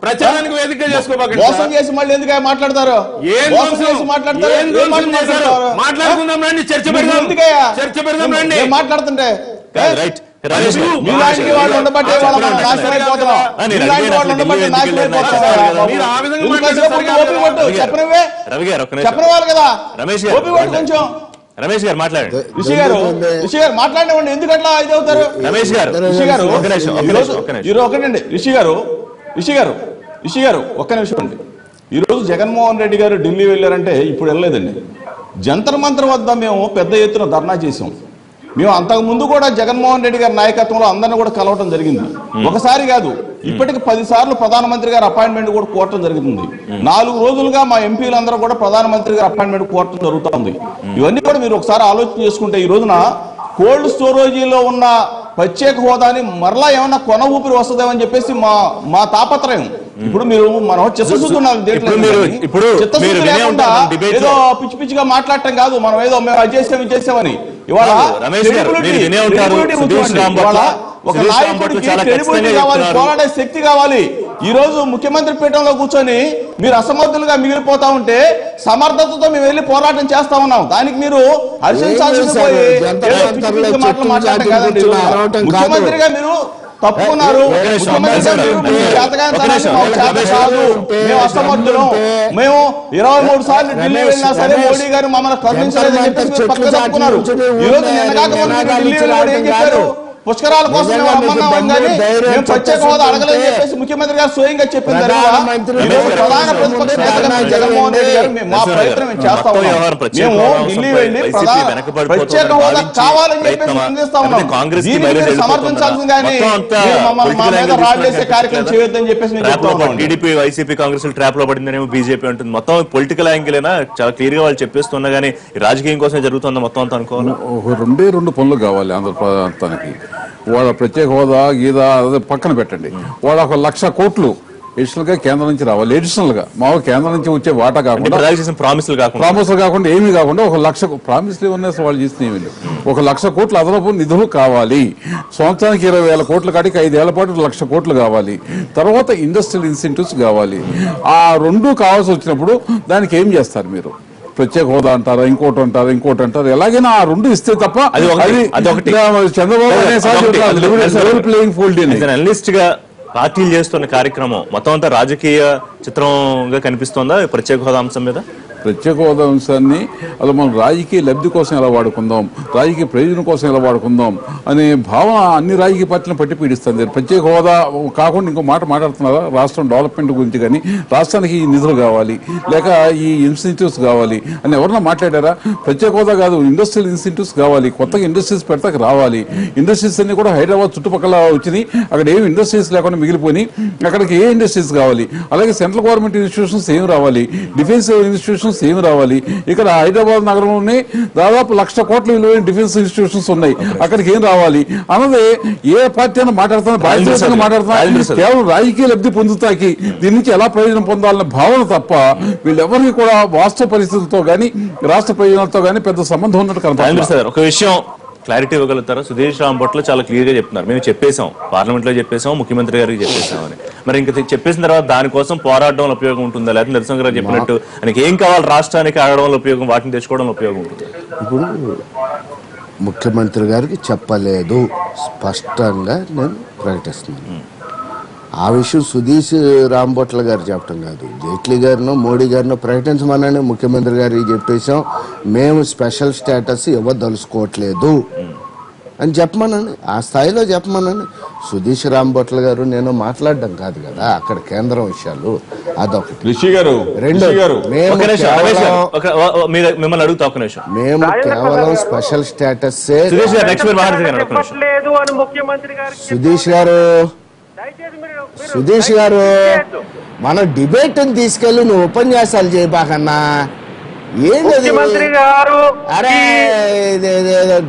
E: ప్రచారానికి వేదిక చేసుకోబాకండి
F: మోసం చేసి మళ్ళీ ఎందుకు మాట్లాడతారు?
E: మాట్లాడుకుందాం రండి, చర్చ పెడదాం, చర్చ పెడదాం రండి.
F: మాట్లాడుతుంటే
A: రైట్
F: మీలాంటి వాళ్ళు ఉండబట్టే వాళ్ళు మనం నాశనం అయిపోతున్నాం. మీలాంటి వాళ్ళు ఉండబట్టే నాశనం అయిపోతున్నాం.
E: మీరు ఆ విధంగా
F: చెప్పనివే
A: రవి గారు
F: చెప్పనివ్వాలి కదా.
A: రమేష్
F: ఓపిక పట్టు కొంచెం.
A: రమేష్ గారు మాట్లాడండి.
F: రిషి గారు మాట్లాడినవ్వండి, ఎందుకట్లా ఇది అవుతారు?
A: రమేష్ గారు
F: ఒకటండి. రిషి గారు ఒక్క నిమిషం అండి. ఈరోజు జగన్మోహన్ రెడ్డి గారు ఢిల్లీ వెళ్ళారంటే ఇప్పుడు వెళ్ళలేదండి. జంతర్ మంతర్ వద్ద మేము పెద్ద ఎత్తున ధర్నా చేసాం. మేము అంతకు ముందు కూడా జగన్మోహన్ రెడ్డి గారి నాయకత్వంలో అందరినీ కూడా కలవటం జరిగింది. ఒకసారి కాదు, ఇప్పటికి 10 సార్లు ప్రధానమంత్రి గారి అపాయింట్మెంట్ కూడా కోరటం జరుగుతుంది. 4 రోజులుగా మా ఎంపీలందరూ కూడా ప్రధానమంత్రి గారి అపాయింట్మెంట్ కోరటం జరుగుతుంది. ఇవన్నీ కూడా మీరు ఒకసారి ఆలోచన చేసుకుంటే ఈ రోజున కోల్డ్ స్టోరేజీలో ఉన్న ప్రత్యేక హోదాని మరలా ఏమన్నా కొన ఊపిరి వస్తుందేమని చెప్పేసి మా తాపత్రయం. ఇప్పుడు మనం చిత్తశుద్ధున్నారు, ఏదో పిచ్చి పిచ్చిగా మాట్లాడటం కాదు. మనం ఏదో మేము అది చేసామని ఇవాళ ఒక నాయకుడికి క్రెడిబిలిటీ కావాలి, పోరాడే శక్తి కావాలి. ఈ రోజు ముఖ్యమంత్రి పీఠంలో కూర్చొని మీరు అసమర్థులుగా మిగిలిపోతా ఉంటే సమర్థతతో మేము వెళ్ళి పోరాటం చేస్తా ఉన్నాం. దానికి మీరు హర్షించాల్సింది పోయి మాటలు మాట్లాడటం కాదండి. ముఖ్యమంత్రిగా మీరు తప్పుకున్నారు. మేము అసమర్థులం, మేము 23 సార్లు ఢిల్లీ వెళ్ళినా సరే మోడీ గారు మమ్మల్ని కరుణించలేదని చెప్పేసి పక్కన తప్పుకున్నారు. ఈ రోజు నిన్నగాక ఢిల్లీ వెళ్ళి ఏం చెప్పారు? పుష్కరాల కోసం మేము ప్రత్యేక హోదా అడగలేదని చెప్పేసి ముఖ్యమంత్రి గారు స్వయంగా చెప్పిన తర్వాత ప్రధాన ప్రతిపక్ష నేతగా జగన్మోహన్ రెడ్డి గారు మా ప్రయత్నం మేము చేస్తా ఉన్నాం. మేము ఢిల్లీ వెళ్ళి ప్రత్యేక హోదా కావాలని చెప్పేసి నిందిస్తా ఉన్నాం. దీన్ని మీరు సమర్థించాల్సింది కానీ మమ్మల్ని మా మీద రాడ్ చేసే కార్యక్రమం చేయొద్దని చెప్పేసి నేను చెప్తా ఉన్నాను.
A: టీడీపీ వైసీపీ కాంగ్రెస్ ట్రాప్ లో పడిందనేమో బీజేపీ అంటుంది. మొత్తం పొలిటికల్ యాంగిల్ అయినా చాలా క్లియర్ గా వాళ్ళు చెప్పేస్తున్నా కానీ రాజకీయం కోసం జరుగుతుందా మొత్తం అంతా అనుకోవాలి.
B: 2 పనులు కావాలి ఆంధ్ర ప్రాంతానికి. వాళ్ళ ప్రత్యేక హోదా గీదా అదే పక్కన పెట్టండి. వాళ్ళ 1,00,000 కోట్లు అడిషనల్ గా కేంద్రం నుంచి రావాలి. అడిషనల్ గా మామూలు కేంద్రం నుంచి వచ్చే వాటా కాకుండా ప్రామిసులు కాకుండా ఏమీ కాకుండా 1,00,000 ప్రామిసులు ఉన్నాయి. వాళ్ళు చేసిన ఏమీ లేవు. 1,00,000 కోట్లు అదనపు నిధులు కావాలి. సంవత్సరానికి 20,000 కోట్ల కాటికి 5 ఏళ్ల పాటు 1,00,000 కోట్లు కావాలి. తర్వాత ఇండస్ట్రియల్ ఇన్సెంటివ్స్ కావాలి. ఆ 2 కావాల్సి వచ్చినప్పుడు దానికి ఏం చేస్తారు మీరు? ప్రత్యేక హోదా అంటారా, ఇంకోటి అంటారు. ఎలాగైనా ఆ 2 ఇస్తే తప్ప చంద్రబాబు ప్లేయింగ్ ఫీల్డ్
A: అనలిస్ట్ గా పార్టీలు చేస్తున్న కార్యక్రమం మొత్తం అంతా రాజకీయ చిత్రంగా కనిపిస్తోందా ప్రత్యేక హోదా అంశం మీద?
B: ప్రత్యేక హోదా అంశాన్ని అలా మనం రాజకీయ లబ్ధి కోసం ఎలా వాడుకుందాం, రాజకీయ ప్రయోజనం కోసం ఎలా వాడుకుందాం అనే భావన అన్ని రాజకీయ పార్టీలను పట్టి పీడిస్తుంది. ప్రత్యేక హోదా కాకుండా ఇంకో మాట మాట్లాడుతున్నారా? రాష్ట్రం డెవలప్మెంట్ గురించి కానీ రాష్ట్రానికి ఈ నిధులు కావాలి, లేక ఈ ఇన్సెంటివ్స్ కావాలి అని ఎవరన్నా మాట్లాడారా? ప్రత్యేక హోదా కాదు, ఇండస్ట్రియల్ ఇన్సెంటివ్స్ కావాలి. కొత్తగా ఇండస్ట్రీస్ పెడతాకి రావాలి. ఇండస్ట్రీస్ అన్ని కూడా హైదరాబాద్ చుట్టుపక్కల వచ్చినాయి. అక్కడ ఏమి ఇండస్ట్రీస్ లేకుండా మిగిలిపోయి అక్కడికి ఏ ఇండస్ట్రీస్ కావాలి? అలాగే సెంట్రల్ గవర్నమెంట్ ఇన్స్టిట్యూషన్స్ ఏం రావాలి? డిఫెన్స్ ఇన్స్టిట్యూషన్స్ ఏమి రావాలి? ఇక్కడ హైదరాబాద్ నగరంలోనే దాదాపు 1,00,000 కోట్ల విలువైన డిఫెన్స్ ఇన్స్టిట్యూషన్స్ ఉన్నాయి. అక్కడికి ఏం రావాలి అన్నది ఏ పార్టీ అయినా మాట్లాడుతున్నా కేవలం రాజకీయ లబ్ధి పొందుతాకి దీని నుంచి ఎలా ప్రయోజనం పొందాలనే భావన తప్ప వీళ్ళెవరికి కూడా వాస్తవ పరిస్థితులతో గానీ రాష్ట్ర ప్రయోజనాలతో గానీ పెద్ద సంబంధం ఉన్నట్టు కనపడుతుంది.
A: ఒక విషయం క్లారిటీ ఇవ్వగలుగుతారా? సుధీష్ రాంపట్ల చాలా క్లియర్ గా చెప్తున్నారు, మేము చెప్పేశాం, పార్లమెంట్ లో చెప్పేశాం, ముఖ్యమంత్రి గారికి చెప్పేశామని. మరి ఇంకా చెప్పేసిన తర్వాత దానికోసం పోరాటంలో ఉపయోగం ఉంటుందా, లేకపోతే నరసింహ గారు చెప్పినట్టు ఆయనకి ఏం కావాలి రాష్ట్రానికి ఆడడంలో ఉపయోగం, వాటిని తెచ్చుకోవడంలో ఉపయోగం ఉంటుంది?
D: ఇప్పుడు ముఖ్యమంత్రి గారికి చెప్పలేదు, స్పష్టంగా నేను ప్రకటిస్తున్నాను. ఆ విషయం సుధీష్ రాంబొట్ల గారు చెప్పడం కాదు, జైట్లీ గారినో మోడీ గారినో ప్రకటించమని ముఖ్యమంత్రి గారికి చెప్పేశాం. మేము స్పెషల్ స్టేటస్ ఇవ్వదలుచుకోవట్లేదు అని చెప్పమనండి, ఆ స్థాయిలో చెప్పమనండి. సుధీష్ రాంబొట్ల గారు నేను మాట్లాడడం కాదు కదా అక్కడ కేంద్రం విషయాలు, అదొకటి.
F: రిషి గారు
D: మేము కేవలం స్పెషల్ స్టేటస్. సుధీష్ గారు మన డిబేట్ తీసుకెళ్లి నువ్వు ఉపన్యాసాలు చేయబాకన్నా. ఏంటది అరే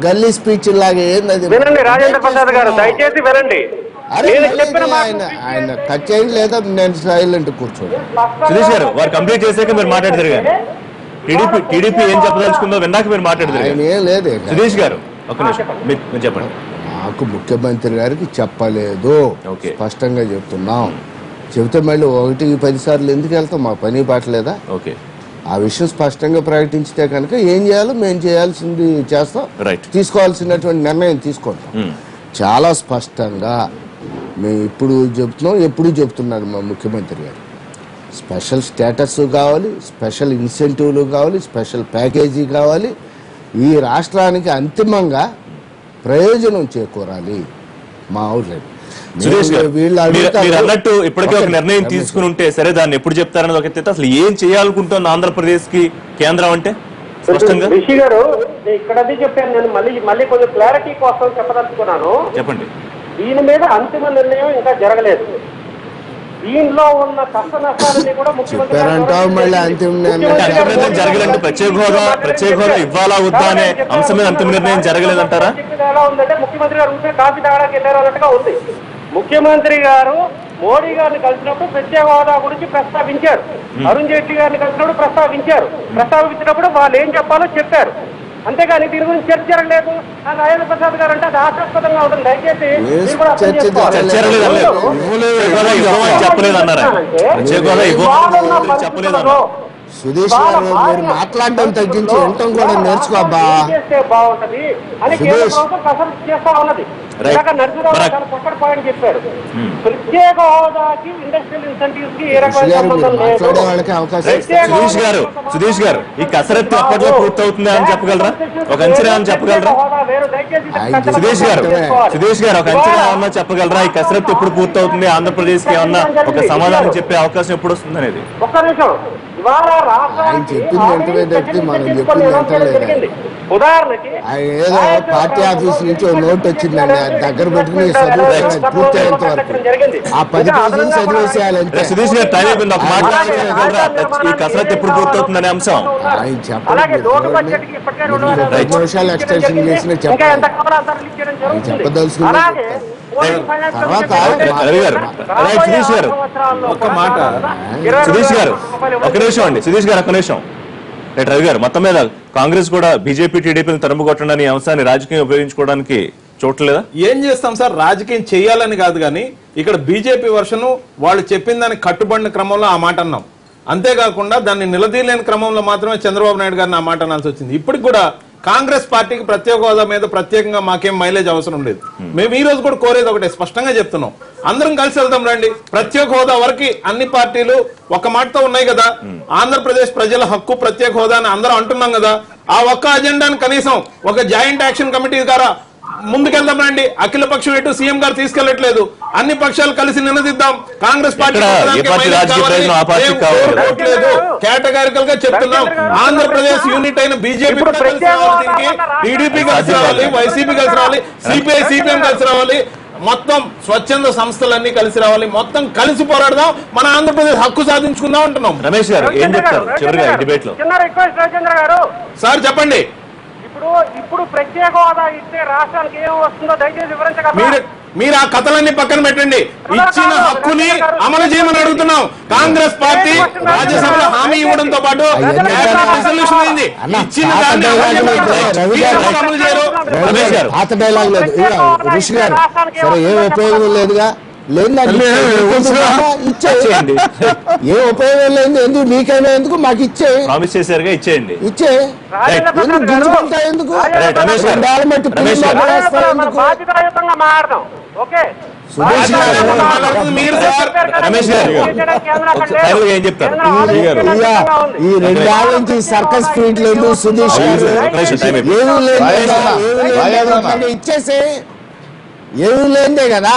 D: గల్లీ స్పీచ్ లాగా ఏంటది?
C: రాజేంద్ర ప్రసాద్ గారు దయచేసి వినండి.
D: ఆయన కట్ చేయండి లేదా నేను సైలెంట్ కూర్చోండి.
A: సుధీష్ గారు వారు కంప్లీట్ చేసాక మీరు మాట్లాడతారు కానీ టీడీపీ ఏం చెప్పదలుచుకుందో విన్నాక మీరు మాట్లాడతారు.
D: ఆయన ఏం లేదు.
A: సుధీష్ గారు ఒక నిమిషం మీరు చెప్పండి.
D: నాకు ముఖ్యమంత్రి గారికి చెప్పలేదు, స్పష్టంగా చెప్తున్నాం. చెబితే మళ్ళీ 1-10 సార్లు ఎందుకు వెళ్తాం? మా పని పాటలేదా?
A: ఓకే,
D: ఆ విషయం స్పష్టంగా ప్రకటించితే కనుక ఏం చేయాలో మేము చేయాల్సింది చేస్తాం, తీసుకోవాల్సినటువంటి నిర్ణయం తీసుకుంటాం. చాలా స్పష్టంగా మేము ఇప్పుడు చెప్తున్నాం, ఎప్పుడు చెప్తున్నారు మా ముఖ్యమంత్రి గారు. స్పెషల్ స్టేటస్ కావాలి, స్పెషల్ ఇన్సెంటివ్లు కావాలి, స్పెషల్ ప్యాకేజీ కావాలి. ఈ రాష్ట్రానికి అంతిమంగా ప్రయోజనం చేకూరాలి. మా ఊర్లో
A: సురేష్ గారు, మీరు అన్నట్టు ఇప్పటికే ఒక నిర్ణయం తీసుకుని ఉంటే సరే, దాన్ని ఎప్పుడు చెప్తారని ఒక ఎత్తే, అసలు ఏం చేయాలనుకుంటుంది ఆంధ్రప్రదేశ్ కి కేంద్రం అంటే స్పష్టంగా?
C: రిషి గారు, ఇక్కడ అది చెప్పాను, నేను మళ్ళీ కొంచెం క్లారిటీ కోసం చెప్పదలుచుకున్నాను.
A: చెప్పండి.
C: దీని మీద అంతిమ నిర్ణయం ఇంకా జరగలేదు. దీనిలో ఉన్న కష్ట నష్టాలని కూడా ముఖ్యమంత్రి
A: జరగలేదు. ప్రత్యేక హోదా ఇవ్వాలా వద్దా అనే అంశం మీద అంతిమ నిర్ణయం జరగలేదంటారా?
C: ఎలా ఉందంటే ముఖ్యమంత్రి గారు ఉంటే కాఫీ తాగడానికి వెళ్ళారు అన్నట్టుగా ఉంది. ముఖ్యమంత్రి గారు మోడీ గారిని కలిసినప్పుడు ప్రత్యేక హోదా గురించి ప్రస్తావించారు, అరుణ్ జైట్లీ గారిని కలిసినప్పుడు ప్రస్తావించినప్పుడు వాళ్ళు ఏం చెప్పాలో చెప్పారు. అంతేగాని దీని గురించి చర్చ జరగలేదు. రాజేంద్ర ప్రసాద్ గారు అంటే అది ఆశాస్పదంగా ఉంటుంది. దయచేసి
D: సుధీష్ గారు, మీరు మాట్లాడడం తగ్గించి వినటం కూడా నేర్చుకోబ్బా.
C: బాగుంటది అని కేంద్ర ప్రభుత్వం కసరత్తు చేస్తా ఉన్నది. చక్కటి పాయింట్ చెప్పారు. ప్రత్యేక హోదాకి ఇండస్ట్రియల్ ఇన్సెంటివ్స్ కి ఏ రకమైన సంబంధం లేదు.
A: సుధీష్ గారు, ఈ కసరత్తు ఎప్పట్లో పూర్తవుతుందా అని చెప్పగలరా? ఒక అంచనా అని చెప్పగలరా? సుధీష్ గారు ఒక అంచనా ఏమన్నా చెప్పగలరా? ఈ కసరత్తు ఎప్పుడు పూర్తవుతుంది? ఆంధ్రప్రదేశ్ కి ఏమన్నా ఒక సమాధానం చెప్పే అవకాశం ఎప్పుడు వస్తుంది అనేది?
C: ఒక్క నిమిషం.
D: ఆయన చెప్పింది వెంటనే తప్పితే మనం చెప్పింది వెంటనే. ఉదాహరణకి ఏదో పార్టీ ఆఫీస్ నుంచి నోట్ వచ్చిందండి, దగ్గర పెట్టుకుని చదువు పూర్తయ్యేంత వరకు ఆ 10 పేజీలు చదివేసేయాలంటే.
A: సుధీష్ గారు, టైం అయిపోయింది. ఒక మాట్లాడగలరా? ఈ కసరత్తు ఎప్పుడు పూర్తవుతుందనే అంశం
D: ఆయన చెప్పండి. 2 నిమిషాలు ఎక్స్టెన్షన్ చేసిన చెప్పదలుచుకున్నా.
A: ఒక నిమిషం. రవి గారు, మొత్తం మీద కాంగ్రెస్ కూడా బీజేపీ టీడీపీని తరుముకొట్టడానికి ఈ అంశాన్ని రాజకీయం ఉపయోగించుకోవడానికి చూడలేదా?
E: ఏం చేస్తాం సార్, రాజకీయం చేయాలని కాదు, కానీ ఇక్కడ బీజేపీ వర్షను వాళ్ళు చెప్పిన దానికి కట్టుబడిన క్రమంలో ఆ మాట అన్నాం. అంతేకాకుండా దాన్ని నిలదీయలేని క్రమంలో మాత్రమే చంద్రబాబు నాయుడు గారిని ఆ మాట అనాల్సి వచ్చింది. ఇప్పటికి కూడా కాంగ్రెస్ పార్టీకి ప్రత్యేక హోదా మీద ప్రత్యేకంగా మాకేం మైలేజ్ అవసరం లేదు. మేము ఈ రోజు కూడా కోరేది ఒకటే, స్పష్టంగా చెప్తున్నాం, అందరం కలిసి వెళ్దాం రండి. ప్రత్యేక హోదా వరకు అన్ని పార్టీలు ఒక మాటతో ఉన్నాయి కదా. ఆంధ్రప్రదేశ్ ప్రజల హక్కు ప్రత్యేక హోదా అని అందరం అంటున్నాం కదా. ఆ ఒక్క అజెండాను కనీసం ఒక జాయింట్ యాక్షన్ కమిటీ ద్వారా ముందుకెళ్దాం రండి. అఖిల పక్షం ఎటు సీఎం గారు తీసుకెళ్లట్లేదు. అన్ని పక్షాలు కలిసి నిలదీద్దాం. కాంగ్రెస్ పార్టీ కేటగారికల్ గా చెప్తున్నాం. ఆంధ్రప్రదేశ్ యూనిట్ అయిన బీజేపీ కలిసి రావాలి, దీనికి టీడీపీ కలిసి రావాలి, వైసీపీ కలిసి రావాలి, సిపిఐ సిపిఎం కలిసి రావాలి, మొత్తం స్వచ్ఛంద సంస్థలన్నీ కలిసి రావాలి. మొత్తం కలిసి పోరాడదాం, మన ఆంధ్రప్రదేశ్ హక్కు సాధించుకుందాం అంటున్నాం.
A: రమేష్ గారు ఏం చెప్తారు చివరిగా డిబేట్ లో?
E: సార్ చెప్పండి.
C: ఇప్పుడు ప్రత్యేక హోదా ఇస్తే రాష్ట్రానికి ఏం వస్తుందో దయచేసి వివరించగలరా?
E: మీరు ఆ కథలన్నీ పక్కన పెట్టండి. ఇచ్చిన హక్కుని అమలు చేయమని అడుగుతున్నాం. కాంగ్రెస్ పార్టీ రాజ్యసభలో హామీ ఇవ్వడంతో పాటు రిజల్యూషన్ అయింది. ఇచ్చిన దాన్ని అమలు చేయరు.
D: పాత డైలాగ్ లేదు. ఋషి గారు, సరే ఏ ఉపయోగం లేదుగా, ఇచ్చేయండి. ఏ ఉపయోగం లేదు, ఎందుకు మీకైనా ఎందుకు, మాకు ఇచ్చే
A: ప్రామిస్ చేశారుగా, ఇచ్చేయండి.
D: ఇచ్చే గుంజుకుంటా ఎందుకు? సురేష్
A: ఏం చెప్తారు?
D: ఈ 2 ఏళ్ల నుంచి సర్కస్ ఫీల్డ్ లేదు సుధీష్ గారు, ఏమీ లేదు, ఇచ్చేసే ఏమీ లేదే కదా.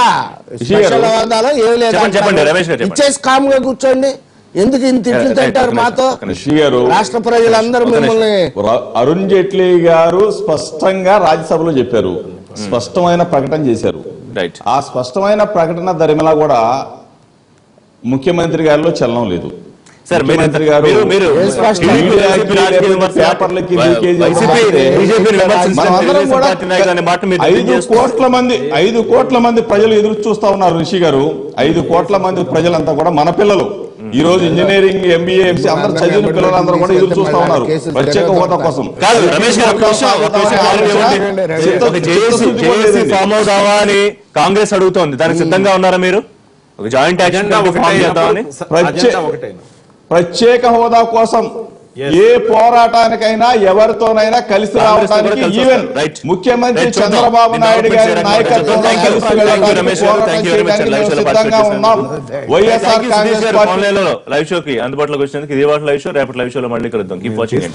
D: స్పెషల్ హోదాలో ఏమీ లేదు, ఇచ్చేసి కామ్గా కూర్చోండి. ఎందుకు ఇంత ఇట్లు తింటారు మాతో? రాష్ట్ర ప్రజలందరూ మిమ్మల్ని.
F: అరుణ్ జైట్లీ గారు స్పష్టంగా రాజ్యసభలో చెప్పారు, స్పష్టమైన ప్రకటన చేశారు. ఆ స్పష్టమైన ప్రకటన ధర్మిలా కూడా ముఖ్యమంత్రి గారిలో చలనం లేదు. ముఖ్యమంత్రి గారు పేపర్లకి 5 కోట్ల మంది ప్రజలు ఎదురు చూస్తా ఉన్నారు. రిషి గారు, 5 కోట్ల మంది ప్రజలంతా కూడా మన పిల్లలు. ఈ రోజు ఇంజనీరింగ్, ఎంబీఏ, ఎంసీ అందరూ చదివిన పిల్లలందరూ కూడా ఎదురు చూస్తా ఉన్నారు ప్రత్యేక హోదా కోసం.
A: కాంగ్రెస్ అడుగుతోంది, దానికి సిద్ధంగా ఉన్నారా మీరు? ఒక joint action
E: agenda
A: committee form చేద్దామని
E: అజెండా ఒకటైనా
F: ప్రత్యేక హోదా కోసం ఏ పోరాటానికైనా ఎవరితోనైనా కలిసి రావడానికి ఈవెన్ ముఖ్యమంత్రి చంద్రబాబు నాయుడు గారి నాయకత్వంలో కలిసి వెళ్ళడానికి పోరాటం చేయడానికి మేము సిద్ధంగా ఉన్నాం. వైఎస్ఆర్ కాంగ్రెస్ పార్టీ
A: లైవ్ షోకి అందుబాటులోకి వచ్చినందుకు ఇది వాటి లైవ్ షో, రేపటి లైవ్ షోలో మళ్ళీ కలుద్దాం. Keep watching.